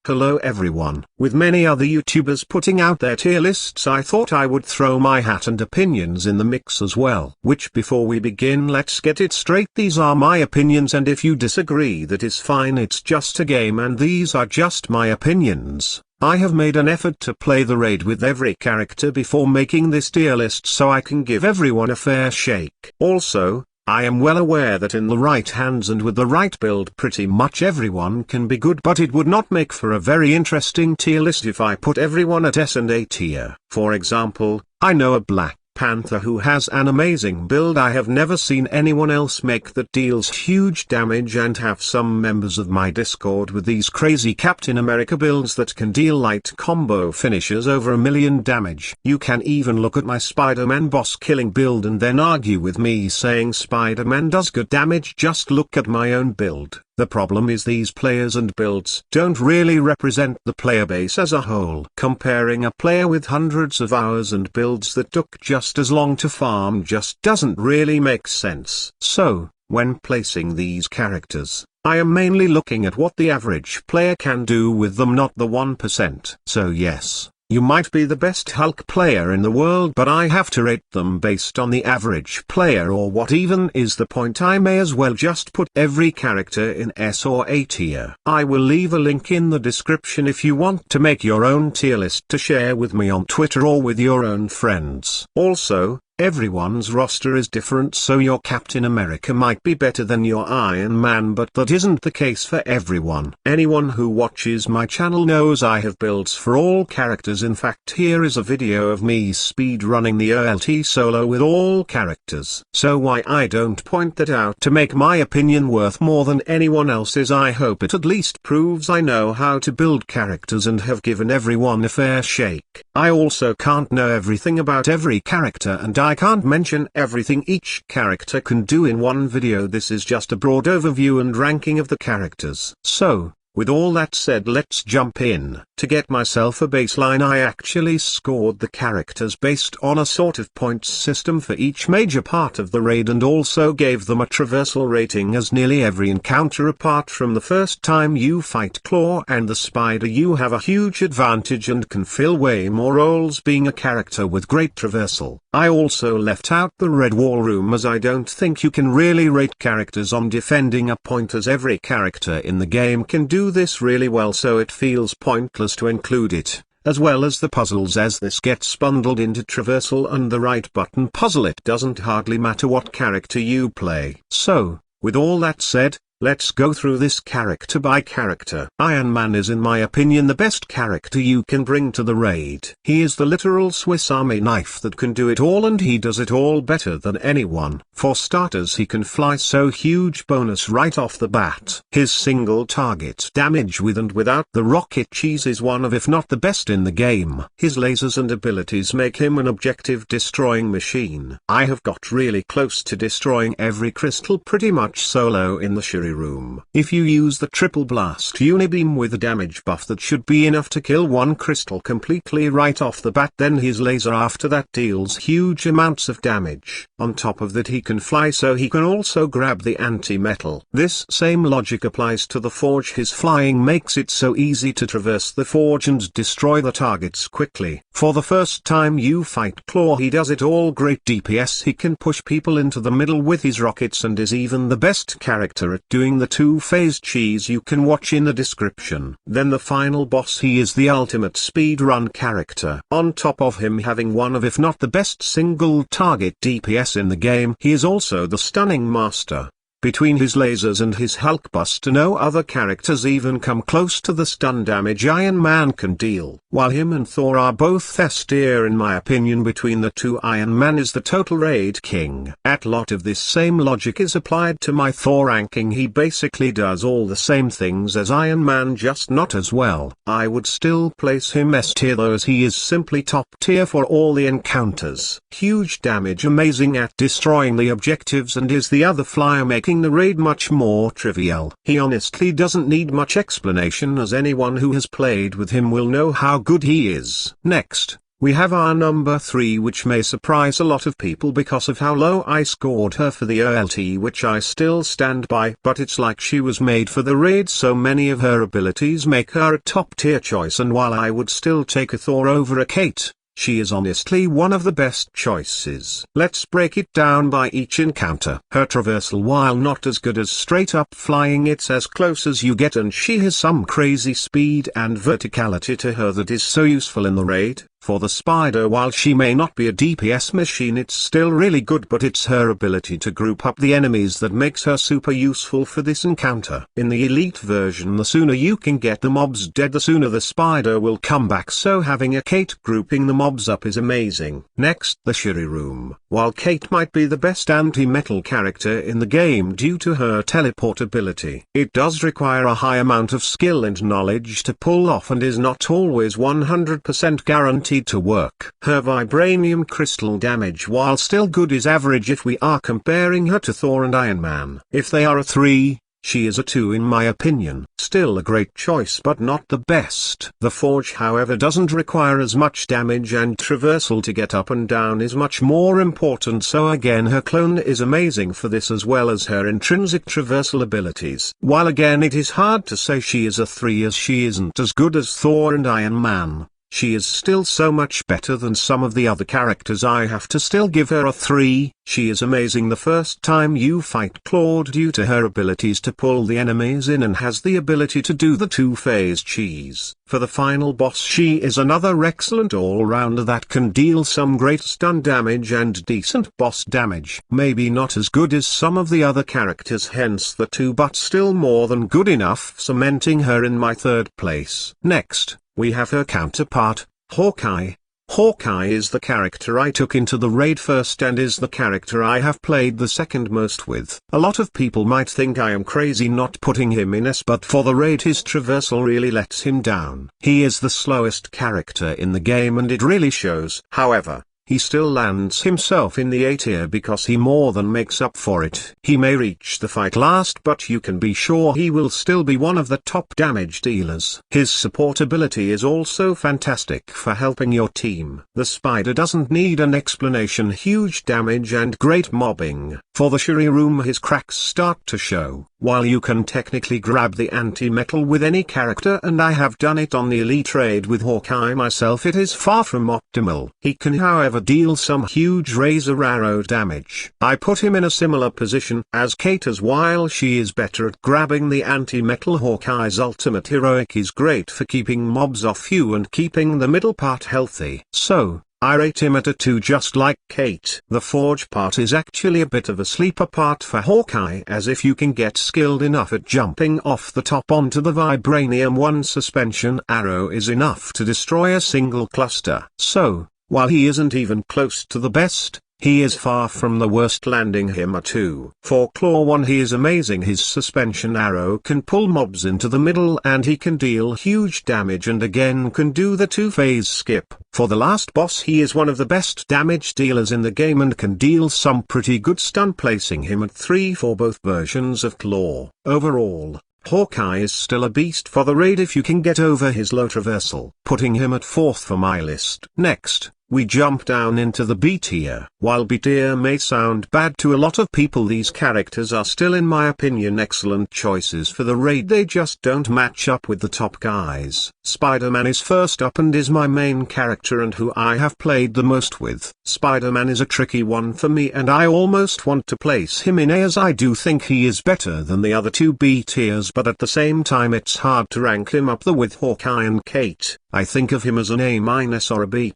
Hello everyone. With many other YouTubers putting out their tier lists, I thought I would throw my hat and opinions in the mix as well. Which before we begin, let's get it straight, these are my opinions, and if you disagree that is fine, it's just a game and these are just my opinions. I have made an effort to play the raid with every character before making this tier list so I can give everyone a fair shake. Also, I am well aware that in the right hands and with the right build pretty much everyone can be good, but it would not make for a very interesting tier list if I put everyone at S and A tier. For example, I know a Black Panther who has an amazing build I have never seen anyone else make that deals huge damage, and have some members of my Discord with these crazy Captain America builds that can deal light combo finishes over 1,000,000 damage. You can even look at my Spider-Man boss killing build and then argue with me saying Spider-Man does good damage. Just look at my own build. The problem is these players and builds don't really represent the player base as a whole. Comparing a player with hundreds of hours and builds that took just as long to farm just doesn't really make sense. So, when placing these characters, I am mainly looking at what the average player can do with them, not the 1%. So yes, you might be the best Hulk player in the world, but I have to rate them based on the average player, or what even is the point? I may as well just put every character in S or A tier. I will leave a link in the description if you want to make your own tier list to share with me on Twitter or with your own friends. Also, everyone's roster is different, so your Captain America might be better than your Iron Man, but that isn't the case for everyone. Anyone who watches my channel knows I have builds for all characters. In fact, here is a video of me speed running the OLT solo with all characters. So why I don't point that out to make my opinion worth more than anyone else's? I hope it at least proves I know how to build characters and have given everyone a fair shake. I also can't know everything about every character, and I can't mention everything each character can do in one video. This is just a broad overview and ranking of the characters. So, with all that said, let's jump in. To get myself a baseline, I actually scored the characters based on a sort of points system for each major part of the raid, and also gave them a traversal rating, as nearly every encounter apart from the first time you fight Claw and the Spider you have a huge advantage and can fill way more roles being a character with great traversal. I also left out the Red War Room, as I don't think you can really rate characters on defending a point, as every character in the game can do this really well, so it feels pointless to include it, as well as the puzzles, as this gets bundled into traversal and the right button puzzle. It doesn't hardly matter what character you play. So, with all that said, let's go through this character by character. Iron Man is, in my opinion, the best character you can bring to the raid. He is the literal Swiss Army knife that can do it all, and he does it all better than anyone. For starters, he can fly, so huge bonus right off the bat. His single target damage with and without the rocket cheese is one of, if not the best in the game. His lasers and abilities make him an objective destroying machine. I have got really close to destroying every crystal pretty much solo in the Shuri room. If you use the triple blast unibeam with a damage buff, that should be enough to kill one crystal completely right off the bat. Then his laser after that deals huge amounts of damage. On top of that, he can fly, so he can also grab the anti-metal. This same logic applies to the forge. His flying makes it so easy to traverse the forge and destroy the targets quickly. For the first time you fight Claw, he does it all great DPS. He can push people into the middle with his rockets, and is even the best character at doing the two-phase cheese you can watch in the description. Then the final boss, he is the ultimate speedrun character. On top of him having one of, if not the best single target DPS in the game, he is also the stunning master. Between his lasers and his Hulk buster, no other characters even come close to the stun damage Iron Man can deal. While him and Thor are both S tier in my opinion, between the two, Iron Man is the total raid king. A lot of this same logic is applied to my Thor ranking. He basically does all the same things as Iron Man, just not as well. I would still place him S tier though, as he is simply top tier for all the encounters. Huge damage, amazing at destroying the objectives, and is the other flyer, making the raid much more trivial. He honestly doesn't need much explanation, as anyone who has played with him will know how good he is. Next, we have our number 3, which may surprise a lot of people because of how low I scored her for the OLT, which I still stand by, but it's like she was made for the raid. So many of her abilities make her a top tier choice, and while I would still take a Thor over a Kate, she is honestly one of the best choices. Let's break it down by each encounter. Her traversal, while not as good as straight up flying, it's as close as you get, and she has some crazy speed and verticality to her that is so useful in the raid. For the spider, while she may not be a DPS machine, it's still really good, but it's her ability to group up the enemies that makes her super useful for this encounter. In the elite version, the sooner you can get the mobs dead, the sooner the spider will come back, so having a Kate grouping the mobs up is amazing. Next, the Shuri room. While Kate might be the best anti-metal character in the game due to her teleportability, it does require a high amount of skill and knowledge to pull off, and is not always 100% guaranteed to work. Her vibranium crystal damage, while still good, is average if we are comparing her to Thor and Iron Man. If they are a 3, she is a 2 in my opinion. Still a great choice, but not the best. The Forge, however, doesn't require as much damage, and traversal to get up and down is much more important, so again her clone is amazing for this, as well as her intrinsic traversal abilities. While again it is hard to say she is a 3 as she isn't as good as Thor and Iron Man, she is still so much better than some of the other characters. I have to still give her a 3. She is amazing the first time you fight Claude due to her abilities to pull the enemies in, and has the ability to do the 2-phase cheese. For the final boss, she is another excellent all-rounder that can deal some great stun damage and decent boss damage. Maybe not as good as some of the other characters, hence the 2, but still more than good enough, cementing her in my 3rd place. Next, we have her counterpart, Hawkeye. Hawkeye is the character I took into the raid first, and is the character I have played the second most with. A lot of people might think I am crazy not putting him in S, but for the raid his traversal really lets him down. He is the slowest character in the game, and it really shows. However, he still lands himself in the A tier because he more than makes up for it. He may reach the fight last, but you can be sure he will still be one of the top damage dealers. His support ability is also fantastic for helping your team. The spider doesn't need an explanation, huge damage and great mobbing. For the Shuri room, his cracks start to show. While you can technically grab the anti-metal with any character, and I have done it on the elite raid with Hawkeye myself, it is far from optimal. He can however deal some huge razor arrow damage. I put him in a similar position as Kate, as while she is better at grabbing the anti-metal, Hawkeye's ultimate heroic is great for keeping mobs off you and keeping the middle part healthy. So, I rate him at a 2, just like Kate. The Forge part is actually a bit of a sleeper part for Hawkeye, as if you can get skilled enough at jumping off the top onto the vibranium, one suspension arrow is enough to destroy a single cluster. So, while he isn't even close to the best, he is far from the worst, landing him a 2. For Claw 1, he is amazing. His suspension arrow can pull mobs into the middle, and he can deal huge damage, and again can do the 2-phase skip. For the last boss, he is one of the best damage dealers in the game and can deal some pretty good stun, placing him at 3 for both versions of Claw. Overall, Hawkeye is still a beast for the raid if you can get over his low traversal, putting him at 4th for my list. Next, we jump down into the B tier. While B tier may sound bad to a lot of people, these characters are still, in my opinion, excellent choices for the raid. They just don't match up with the top guys. Spider-Man is first up and is my main character and who I have played the most with. Spider-Man is a tricky one for me, and I almost want to place him in A, as I do think he is better than the other 2 B tiers, but at the same time it's hard to rank him up there with Hawkeye and Kate. I think of him as an A- or a B+.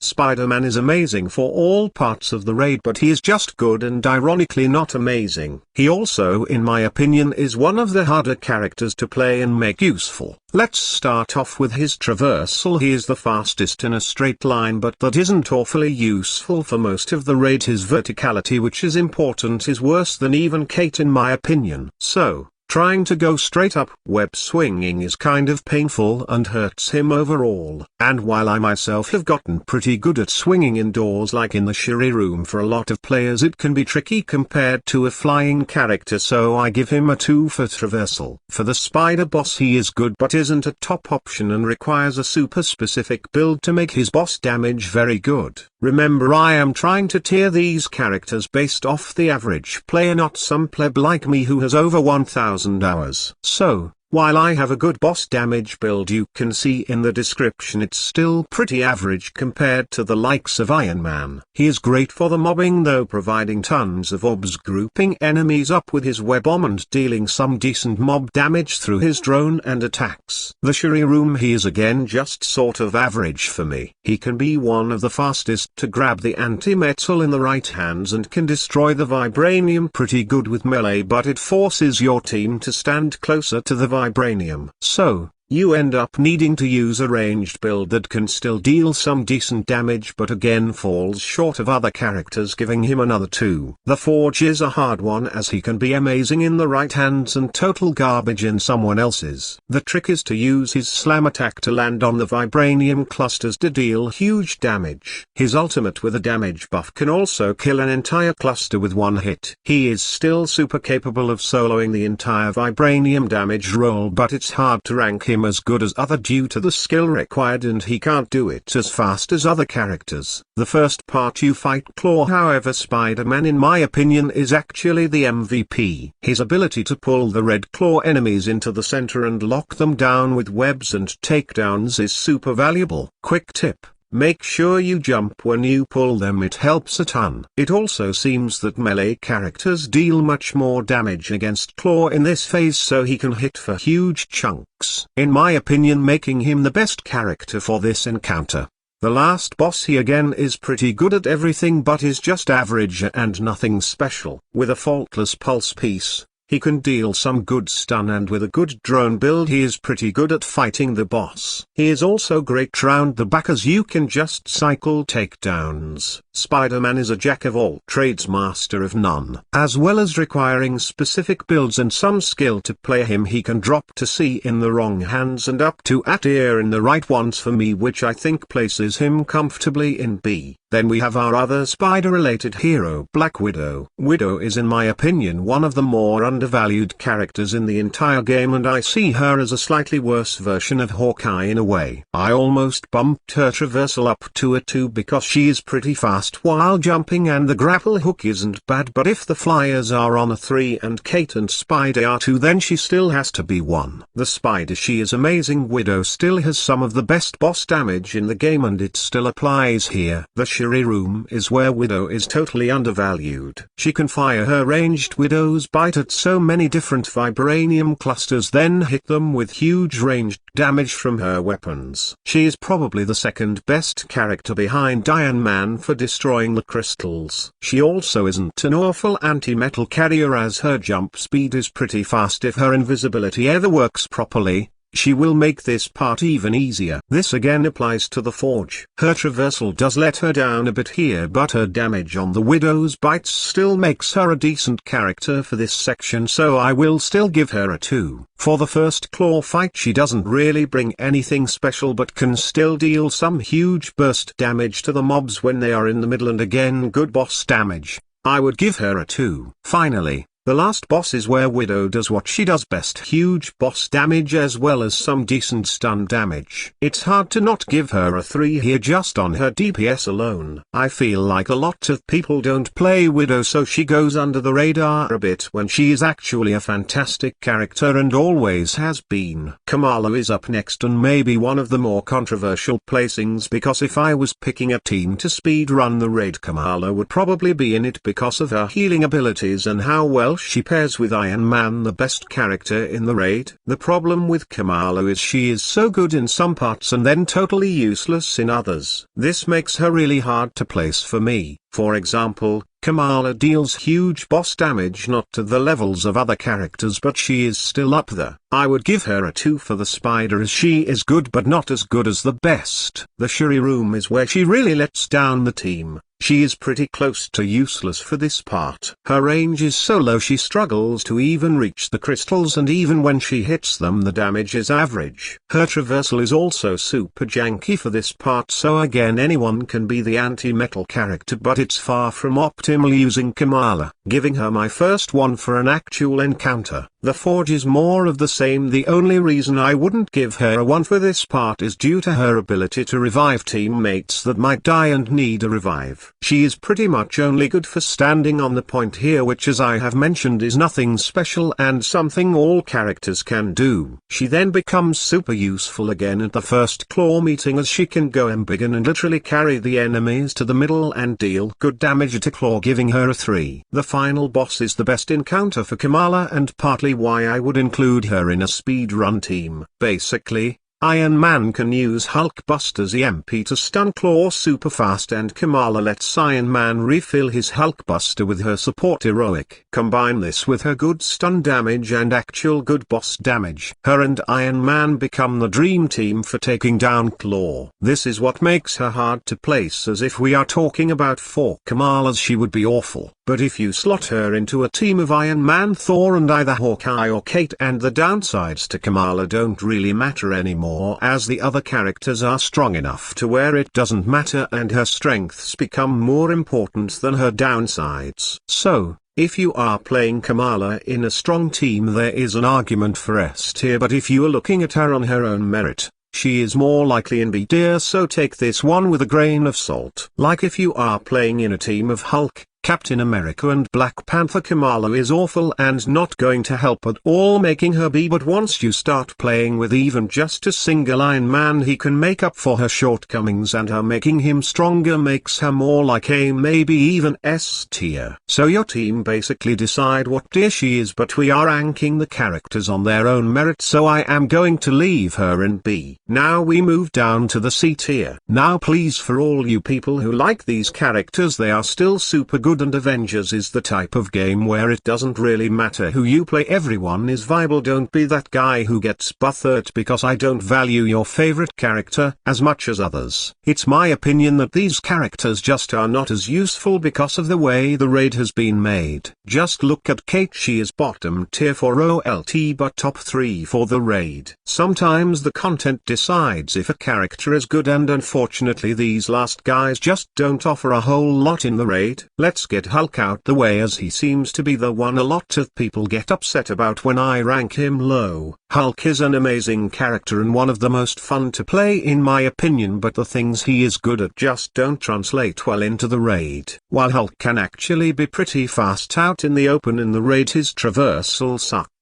Spider-Man is amazing for all parts of the raid, but he is just good and ironically not amazing. He also, in my opinion, is one of the harder characters to play and make useful. Let's start off with his traversal. He is the fastest in a straight line, but that isn't awfully useful for most of the raid. His verticality, which is important, is worse than even Kate in my opinion. So, Trying to go straight up web swinging is kind of painful and hurts him overall. And while I myself have gotten pretty good at swinging indoors like in the Shuri room, for a lot of players it can be tricky compared to a flying character, so I give him a 2 for traversal. For the spider boss he is good but isn't a top option and requires a super specific build to make his boss damage very good. Remember, I am trying to tier these characters based off the average player, not some pleb like me who has over 1000 hours. So, while I have a good boss damage build you can see in the description, it's still pretty average compared to the likes of Iron Man. He is great for the mobbing though, providing tons of orbs, grouping enemies up with his web bomb and dealing some decent mob damage through his drone and attacks. The Shuri room he is again just sort of average for me. He can be one of the fastest to grab the anti-metal in the right hands and can destroy the vibranium pretty good with melee, but it forces your team to stand closer to the vibranium. So, you end up needing to use a ranged build that can still deal some decent damage but again falls short of other characters, giving him another 2. The Forge is a hard one as he can be amazing in the right hands and total garbage in someone else's. The trick is to use his slam attack to land on the vibranium clusters to deal huge damage. His ultimate with a damage buff can also kill an entire cluster with one hit. He is still super capable of soloing the entire vibranium damage roll, but it's hard to rank him as good as other due to the skill required, and he can't do it as fast as other characters. The first part you fight Claw, however, Spider-Man in my opinion is actually the MVP. His ability to pull the red claw enemies into the center and lock them down with webs and takedowns is super valuable. Quick tip: make sure you jump when you pull them, it helps a ton. It also seems that melee characters deal much more damage against Claw in this phase, so he can hit for huge chunks. In my opinion, making him the best character for this encounter. The last boss he again is pretty good at everything but is just average and nothing special. With a faultless pulse piece, he can deal some good stun, and with a good drone build he is pretty good at fighting the boss. He is also great round the back as you can just cycle takedowns. Spider-Man is a jack of all trades, master of none. As well as requiring specific builds and some skill to play him, he can drop to C in the wrong hands and up to A tier in the right ones for me, which I think places him comfortably in B. Then we have our other spider-related hero, Black Widow. Widow is in my opinion one of the more undervalued characters in the entire game, and I see her as a slightly worse version of Hawkeye in a way. I almost bumped her traversal up to a 2 because she is pretty fast while jumping and the grapple hook isn't bad, but if the flyers are on a 3 and Kate and Spider are 2, then she still has to be 1. The Spider, she is amazing. Widow still has some of the best boss damage in the game and it still applies here. The Shuri room is where Widow is totally undervalued. She can fire her ranged Widow's Bite at so many different vibranium clusters, then hit them with huge ranged damage from her weapons. She is probably the second best character behind Iron Man for destroying the crystals. She also isn't an awful anti-metal carrier as her jump speed is pretty fast. If her invisibility ever works properly, she will make this part even easier. This again applies to the Forge. Her traversal does let her down a bit here, but her damage on the Widow's Bites still makes her a decent character for this section, so I will still give her a 2. For the first Claw fight she doesn't really bring anything special but can still deal some huge burst damage to the mobs when they are in the middle, and again good boss damage. I would give her a 2. Finally, the last boss is where Widow does what she does best: huge boss damage as well as some decent stun damage. It's hard to not give her a 3 here just on her DPS alone. I feel like a lot of people don't play Widow, so she goes under the radar a bit when she is actually a fantastic character and always has been. Kamala is up next and maybe one of the more controversial placings, because if I was picking a team to speedrun the raid, Kamala would probably be in it because of her healing abilities and how well she pairs with Iron Man, the best character in the raid. The problem with Kamala is she is so good in some parts and then totally useless in others. This makes her really hard to place for me. For example, Kamala deals huge boss damage, not to the levels of other characters, but she is still up there. I would give her a 2 for the spider, as she is good but not as good as the best. The Shuri room is where she really lets down the team. She is pretty close to useless for this part. Her range is so low she struggles to even reach the crystals, and even when she hits them the damage is average. Her traversal is also super janky for this part, so again anyone can be the anti-metal character, but it's far from optimal using Kamala. Giving her my first 1 for an actual encounter. The Forge is more of the same. The only reason I wouldn't give her a 1 for this part is due to her ability to revive teammates that might die and need a revive. She is pretty much only good for standing on the point here, which, as I have mentioned, is nothing special and something all characters can do. She then becomes super useful again at the first claw meeting, as she can go embiggen and literally carry the enemies to the middle and deal good damage at a claw, giving her a 3. The final boss is the best encounter for Kamala, and partly why I would include her in a speedrun team. Basically, Iron Man can use Hulkbuster's EMP to stun Claw super fast, and Kamala lets Iron Man refill his Hulkbuster with her support heroic. Combine this with her good stun damage and actual good boss damage. Her and Iron Man become the dream team for taking down Claw. This is what makes her hard to place, as if we are talking about 4 Kamalas she would be awful. But if you slot her into a team of Iron Man, Thor, and either Hawkeye or Kate, and the downsides to Kamala don't really matter anymore, as the other characters are strong enough to where it doesn't matter, and her strengths become more important than her downsides. So, if you are playing Kamala in a strong team, there is an argument for S tier, but if you are looking at her on her own merit, she is more likely in B tier, so take this one with a grain of salt. Like if you are playing in a team of Hulk, Captain America and Black Panther, Kamala is awful and not going to help at all, making her B. But once you start playing with even just a single Iron Man, he can make up for her shortcomings, and her making him stronger makes her more like A, maybe even S tier. So your team basically decide what tier she is, but we are ranking the characters on their own merit, so I am going to leave her in B. Now we move down to the C tier. Now please, for all you people who like these characters, they are still super good, and Avengers is the type of game where it doesn't really matter who you play, everyone is viable. Don't be that guy who gets bothered because I don't value your favorite character as much as others. It's my opinion that these characters just are not as useful because of the way the raid has been made. Just look at Kate, she is bottom tier for OLT but top 3 for the raid. Sometimes the content decides if a character is good, and unfortunately these last guys just don't offer a whole lot in the raid. Let's get Hulk out the way, as he seems to be the one a lot of people get upset about when I rank him low. Hulk is an amazing character and one of the most fun to play in my opinion, but the things he is good at just don't translate well into the raid. While Hulk can actually be pretty fast out in the open in the raid, his traversal sucks.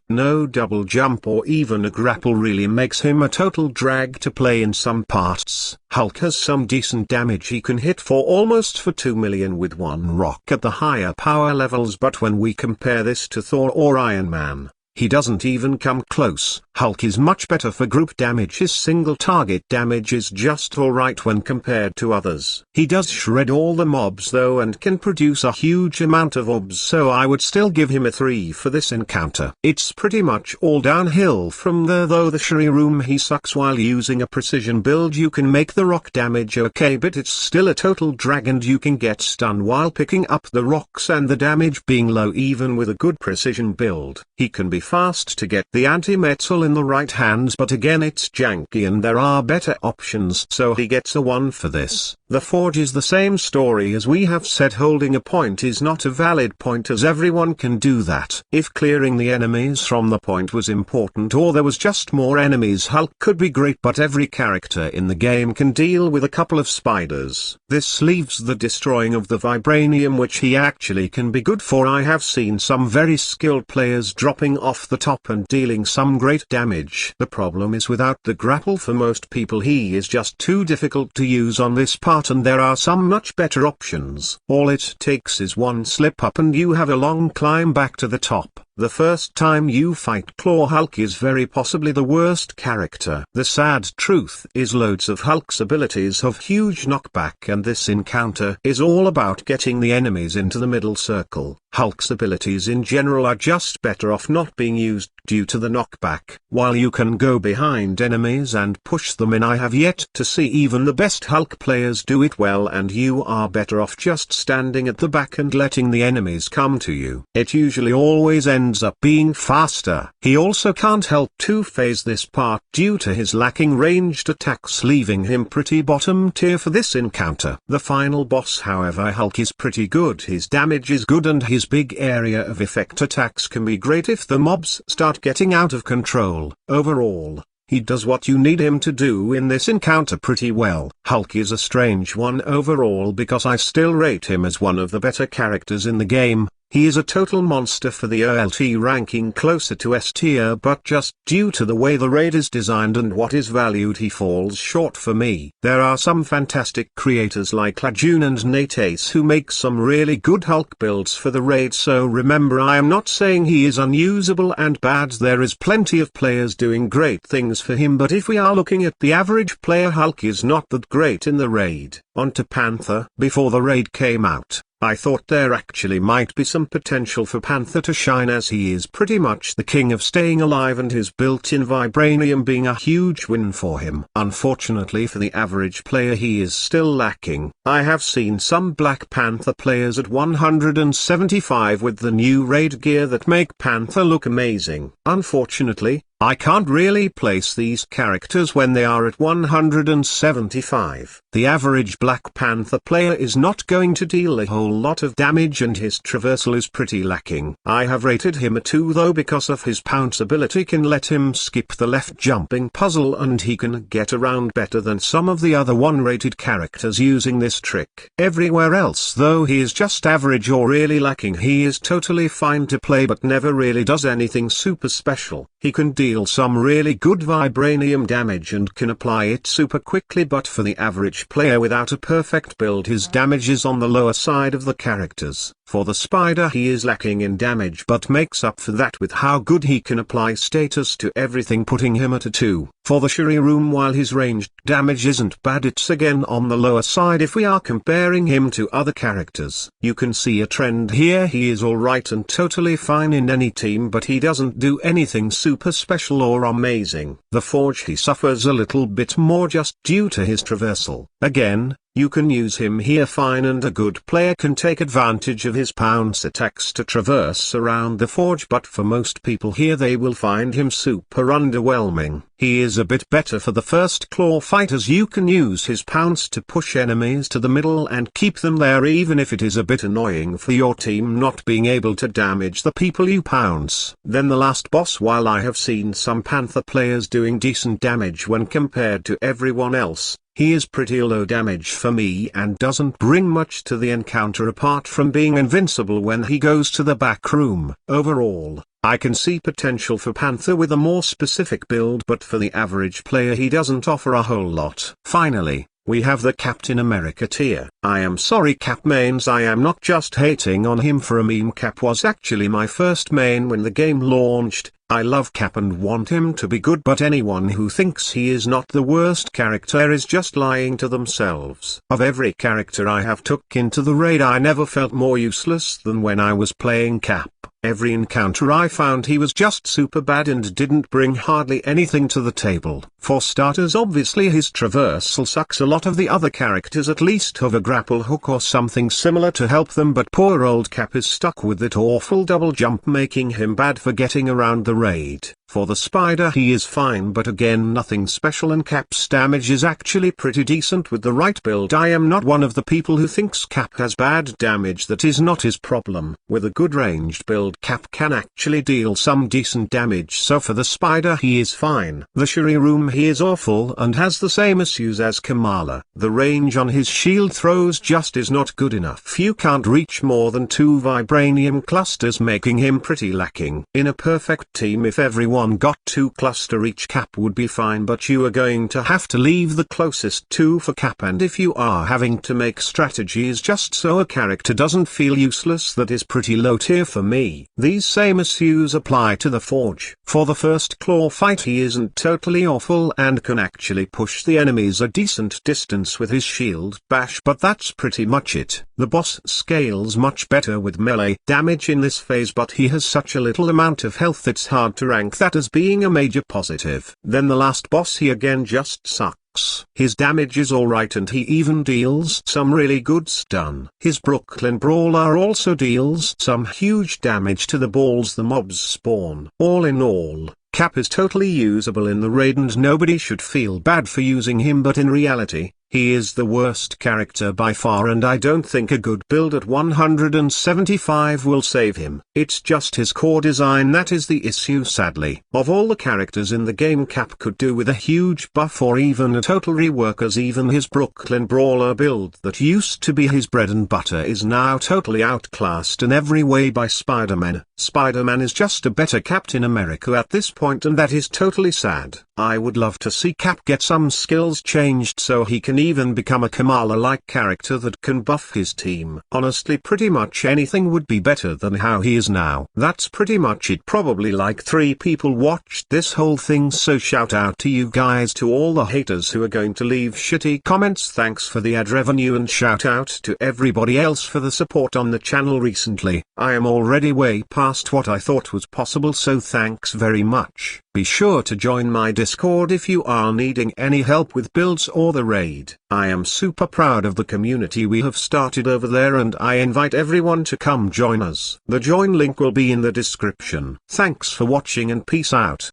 No double jump or even a grapple really makes him a total drag to play in some parts. Hulk has some decent damage, he can hit for almost 2 million with one rock at the higher power levels, but when we compare this to Thor or Iron Man, he doesn't even come close. Hulk is much better for group damage. His single target damage is just alright when compared to others. He does shred all the mobs though and can produce a huge amount of orbs, so I would still give him a 3 for this encounter. It's pretty much all downhill from there though. The Shuri room, he sucks. While using a precision build you can make the rock damage okay, but it's still a total drag and you can get stun while picking up the rocks, and the damage being low even with a good precision build. He can be fast to get the anti-metal in the right hands, but again it's janky and there are better options, so he gets a 1 for this. The Forge is the same story as we have said. Holding a point is not a valid point, as everyone can do that. If clearing the enemies from the point was important, or there was just more enemies, Hulk could be great, but every character in the game can deal with a couple of spiders. This leaves the destroying of the vibranium, which he actually can be good for. I have seen some very skilled players dropping off the top and dealing some great damage. The problem is without the grapple, for most people he is just too difficult to use on this part, and there are some much better options. All it takes is one slip up and you have a long climb back to the top. The first time you fight Claw Hulk is very possibly the worst character. The sad truth is loads of Hulk's abilities have huge knockback, and this encounter is all about getting the enemies into the middle circle. Hulk's abilities in general are just better off not being used due to the knockback. While you can go behind enemies and push them in, I have yet to see even the best Hulk players do it well, and you are better off just standing at the back and letting the enemies come to you. It usually always ends up being faster. He also can't help to phase this part due to his lacking ranged attacks, leaving him pretty bottom tier for this encounter. The final boss, however, Hulk is pretty good. His damage is good and his big area of effect attacks can be great if the mobs start getting out of control. Overall, he does what you need him to do in this encounter pretty well. Hulk is a strange one overall because I still rate him as one of the better characters in the game. He is a total monster for the OLT ranking, closer to S tier, but just due to the way the raid is designed and what is valued, he falls short for me. There are some fantastic creators like Lajun and Nate Ace who make some really good Hulk builds for the raid, so remember, I am not saying he is unusable and bad. There is plenty of players doing great things for him, but if we are looking at the average player, Hulk is not that great in the raid. On to Panther. Before the raid came out, I thought there actually might be some potential for Panther to shine, as he is pretty much the king of staying alive and his built-in vibranium being a huge win for him. Unfortunately for the average player, he is still lacking. I have seen some Black Panther players at 175 with the new raid gear that make Panther look amazing. Unfortunately, I can't really place these characters when they are at 175. The average Black Panther player is not going to deal a whole lot of damage and his traversal is pretty lacking. I have rated him a 2 though, because of his pounce ability can let him skip the left jumping puzzle and he can get around better than some of the other 1 rated characters using this trick. Everywhere else though, he is just average or really lacking. He is totally fine to play but never really does anything super special. He can deal some really good vibranium damage and can apply it super quickly, but for the average player without a perfect build, his damage is on the lower side of the characters. For the Spider, he is lacking in damage but makes up for that with how good he can apply status to everything, putting him at a 2. For the Shuri Room, while his ranged damage isn't bad, it's again on the lower side if we are comparing him to other characters. You can see a trend here. He is alright and totally fine in any team, but he doesn't do anything super special or amazing. The Forge, he suffers a little bit more just due to his traversal. Again, you can use him here fine, and a good player can take advantage of his pounce attacks to traverse around the Forge, but for most people here they will find him super underwhelming. He is a bit better for the first claw fight, as you can use his pounce to push enemies to the middle and keep them there, even if it is a bit annoying for your team not being able to damage the people you pounce. Then the last boss, while I have seen some Panther players doing decent damage when compared to everyone else, he is pretty low damage for me and doesn't bring much to the encounter apart from being invincible when he goes to the back room. Overall, I can see potential for Panther with a more specific build, but for the average player he doesn't offer a whole lot. Finally, we have the Captain America tier. I am sorry Cap mains, I am not just hating on him for a meme. Cap was actually my first main when the game launched. I love Cap and want him to be good, but anyone who thinks he is not the worst character is just lying to themselves. Of every character I have took into the raid, I never felt more useless than when I was playing Cap. Every encounter I found he was just super bad and didn't bring hardly anything to the table. For starters, obviously his traversal sucks. A lot of the other characters at least have a grapple hook or something similar to help them, but poor old Cap is stuck with that awful double jump, making him bad for getting around the raid. For the Spider, he is fine, but again nothing special, and Cap's damage is actually pretty decent with the right build. I am not one of the people who thinks Cap has bad damage. That is not his problem. With a good ranged build, Cap can actually deal some decent damage, so for the Spider he is fine. The Shuri Room, he is awful and has the same issues as Kamala. The range on his shield throws just is not good enough. You can't reach more than 2 vibranium clusters, making him pretty lacking. In a perfect team, if everyone everyone got 2 cluster each. Cap would be fine, but you are going to have to leave the closest 2 for Cap, and if you are having to make strategies just so a character doesn't feel useless, that is pretty low tier for me. These same issues apply to the Forge. For the first claw fight he isn't totally awful and can actually push the enemies a decent distance with his shield bash, but that's pretty much it. The boss scales much better with melee damage in this phase, but he has such a little amount of health it's hard to rank that as being a major positive. Then the last boss, he again just sucks. His damage is alright and he even deals some really good stun. His Brooklyn Brawler also deals some huge damage to the balls the mobs spawn. All in all, Cap is totally usable in the raid and nobody should feel bad for using him, but in reality, he is the worst character by far, and I don't think a good build at 175 will save him. It's just his core design that is the issue, sadly. Of all the characters in the game, Cap could do with a huge buff or even a total rework, as even his Brooklyn Brawler build that used to be his bread and butter is now totally outclassed in every way by Spider-Man. Spider-Man is just a better Captain America at this point, and that is totally sad. I would love to see Cap get some skills changed so he can even become a Kamala-like character that can buff his team. Honestly, pretty much anything would be better than how he is now. That's pretty much it. Probably like 3 people watched this whole thing, so shout out to you guys. To all the haters who are going to leave shitty comments, thanks for the ad revenue, and shout out to everybody else for the support on the channel recently. I am already way past what I thought was possible, so thanks very much. Be sure to join my Discord if you are needing any help with builds or the raid. I am super proud of the community we have started over there, and I invite everyone to come join us. The join link will be in the description. Thanks for watching and peace out.